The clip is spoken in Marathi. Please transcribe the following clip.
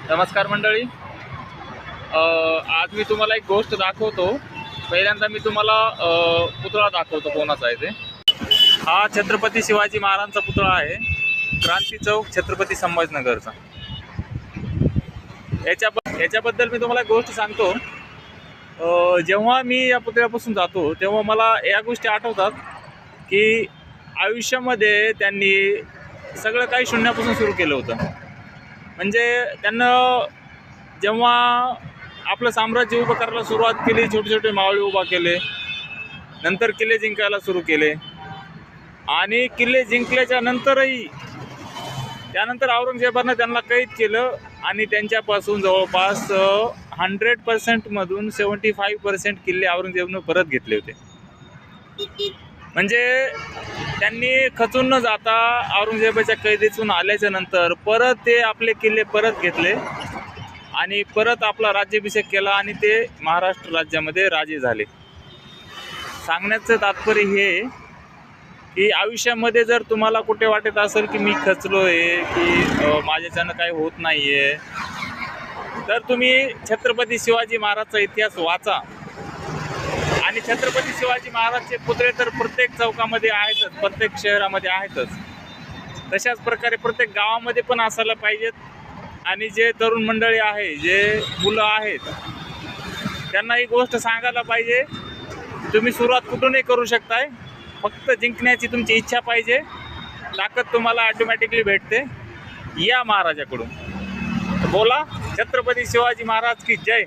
नमस्कार मंडळी. आज मी तुम्हाला एक गोष्ट दाखवतो. पहिल्यांदा मी तुम्हाला पुतळा दाखवतो. कोणाचा आहे ते? हा छत्रपती शिवाजी महाराजांचा पुतळा आहे, क्रांती चौक, छत्रपती संभाजीनगरचा. याच्याबद्दल मी तुम्हाला एक गोष्ट सांगतो. जेव्हा मी या पुतळ्यापासून जातो तेव्हा मला या गोष्टी आठवतात की आयुष्यामध्ये त्यांनी सगळं काही शून्यापासून सुरू केलं होतं. म्हणजे त्यांना जेव्हा आपलं साम्राज्य उभं करायला सुरुवात केली, छोटे छोटे मावळे उभा केले, नंतर किल्ले जिंकायला सुरू केले आणि किल्ले जिंकल्याच्या नंतरही त्यानंतर औरंगजेबानं त्यांना कैद केलं आणि त्यांच्यापासून जवळपास 100% मधून 75% किल्ले औरंगजेबानं परत घेतले होते. म्हणजे त्यांनी खचून न जाता औरंगजेबाच्या कैदेतून आल्याच्या नंतर परत ते आपले किल्ले परत घेतले आणि परत आपला राज्याभिषेक केला आणि ते महाराष्ट्र राज्यामध्ये राजे झाले. सांगण्याचं तात्पर्य हे की आयुष्यामध्ये जर तुम्हाला कुठे वाटत असेल की मी खचलो आहे, की माझ्याच्यानं काही होत नाही आहे, तर तुम्ही छत्रपती शिवाजी महाराजचा इतिहास वाचा. आणि छत्रपती शिवाजी महाराजचे पुतळे तर प्रत्येक चौकामध्ये आहेतच, प्रत्येक शहरामध्ये आहेतच. तशाच प्रकारे प्रत्येक गावामध्ये पण असायला पाहिजेत. आणि जे तरुण मंडळी आहे, जे मुलं आहेत, त्यांना ही गोष्ट सांगायला पाहिजे. तुम्ही सुरुवात कुठूनही करू शकताय, फक्त जिंकण्याची तुमची इच्छा पाहिजे. ताकद तुम्हाला ऑटोमॅटिकली भेटते. या महाराजाकडून. बोला छत्रपती शिवाजी महाराज की जय.